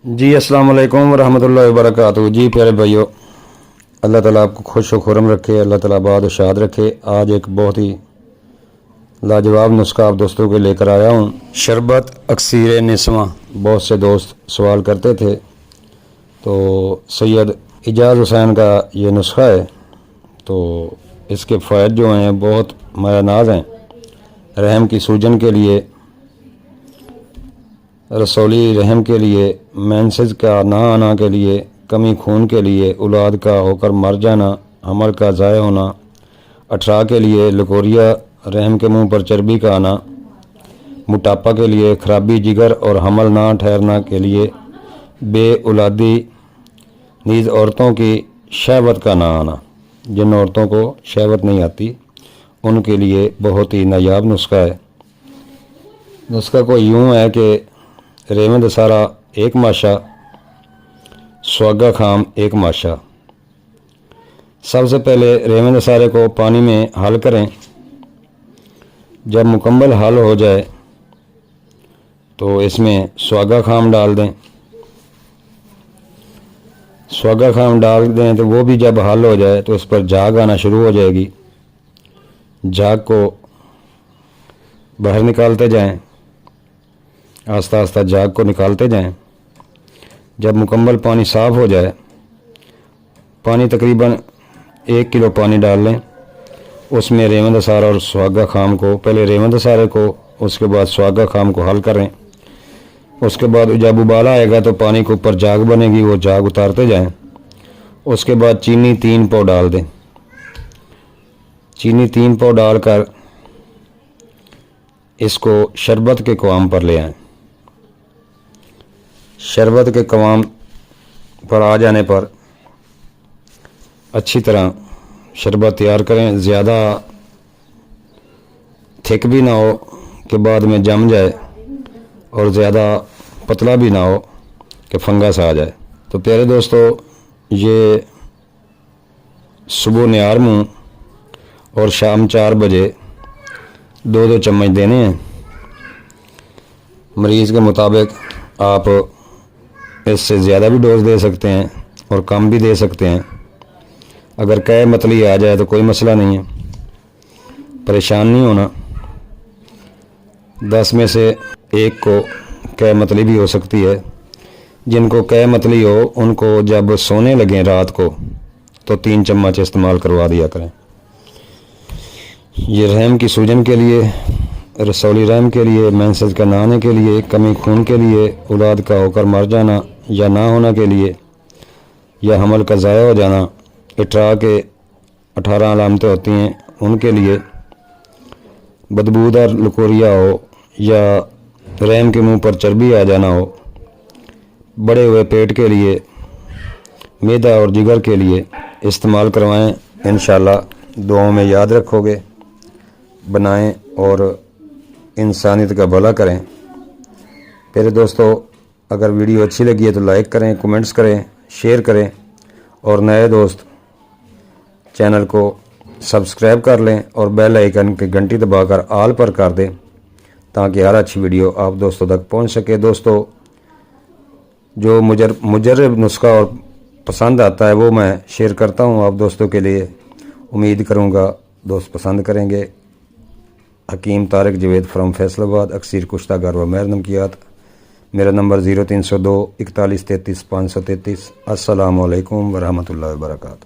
جی السلام علیکم ورحمۃ اللہ وبرکاتہ۔ جی پیارے بھائیو، اللہ تعالیٰ آپ کو خوش و خرم رکھے، اللہ تعالیٰ آباد و شاد رکھے۔ آج ایک بہت ہی لاجواب نسخہ آپ دوستوں کے لے کر آیا ہوں، شربت اکسیر نسواں۔ بہت سے دوست سوال کرتے تھے، تو سید اعجاز حسین کا یہ نسخہ ہے، تو اس کے فوائد جو ہیں بہت مایہ ناز ہیں۔ رحم کی سوجن کے لیے، رسولی رحم کے لیے، مینسز کا نہ آنا کے لیے، کمی خون کے لیے، اولاد کا ہو کر مر جانا، حمل کا ضائع ہونا، اٹھرا کے لیے، لکوریا رحم کے منہ پر چربی کا آنا، موٹاپا کے لیے، خرابی جگر اور حمل نہ ٹھہرنا کے لیے، بے اولادی، نیز عورتوں کی شہوت کا نہ آنا، جن عورتوں کو شہوت نہیں آتی ان کے لیے بہت ہی نایاب نسخہ ہے۔ نسخہ کو یوں ہے کہ ریوند سارا ایک ماشا، سواگا خام ایک ماشا۔ سب سے پہلے ریوند سارے کو پانی میں حل کریں۔ جب مکمل حل ہو جائے تو اس میں سواگا خام ڈال دیں۔ سواگا خام ڈال دیں تو وہ بھی جب حل ہو جائے تو اس پر جھاگ آنا شروع ہو جائے گی۔ جھاگ کو باہر نکالتے جائیں، آہستہ آہستہ جھاگ کو نکالتے جائیں۔ جب مکمل پانی صاف ہو جائے، پانی تقریباً 1 کلو پانی ڈال لیں۔ اس میں ریوند سارا اور سواگا خام کو، پہلے ریوند سارے کو، اس کے بعد سواگا خام کو حل کریں۔ اس کے بعد جب ابالا آئے گا تو پانی کے اوپر جھاگ بنے گی، وہ جھاگ اتارتے جائیں۔ اس کے بعد چینی 3 پاؤ ڈال دیں۔ چینی 3 پاؤ ڈال کر اس کو شربت کے قوام پر لے آئیں۔ شربت کے قوام پر آ جانے پر اچھی طرح شربت تیار کریں۔ زیادہ تھک بھی نہ ہو کہ بعد میں جم جائے، اور زیادہ پتلا بھی نہ ہو کہ فنگس آ جائے۔ تو پیارے دوستو، یہ صبح نیار منہ اور شام 4 بجے 2 چمچ دینے ہیں۔ مریض کے مطابق آپ اس سے زیادہ بھی ڈوز دے سکتے ہیں اور کم بھی دے سکتے ہیں۔ اگر قے متلی آ جائے تو کوئی مسئلہ نہیں ہے، پریشان نہیں ہونا۔ 10 میں سے 1 کو قے متلی بھی ہو سکتی ہے۔ جن کو قے متلی ہو ان کو جب سونے لگیں رات کو تو 3 چمچ استعمال کروا دیا کریں۔ یہ رحم کی سوجن کے لیے، رسولی رحم کے لیے، مینسز کا نہ آنے کے لیے، کمی خون کے لیے، اولاد کا ہو کر مر جانا یا نہ ہونا کے لیے، یا حمل کا ضائع ہو جانا، اٹھرا کے 18 علامتیں ہوتی ہیں ان کے لیے، بدبودار لکوریا ہو یا رحم کے منہ پر چربی آ جانا ہو، بڑے ہوئے پیٹ کے لیے، معدہ اور جگر کے لیے استعمال کروائیں۔ انشاءاللہ دعاؤں میں یاد رکھو گے، بنائیں اور انسانیت کا بھلا کریں۔ پیارے دوستو، اگر ویڈیو اچھی لگی ہے تو لائک کریں، کومنٹس کریں، شیئر کریں، اور نئے دوست چینل کو سبسکرائب کر لیں اور بیل آئیکن کی گھنٹی دبا کر آل پر کر دیں تاکہ ہر اچھی ویڈیو آپ دوستوں تک پہنچ سکے۔ دوستو، جو مجرب نسخہ اور پسند آتا ہے وہ میں شیئر کرتا ہوں آپ دوستوں کے لیے۔ امید کروں گا دوست پسند کریں گے۔ حکیم طارق جوید فرام فیصل آباد، اکسیر کشتہ گر و مہر نمکیات۔ میرا نمبر 0302 4133 533۔ السلام علیکم ورحمۃ اللہ وبرکاتہ۔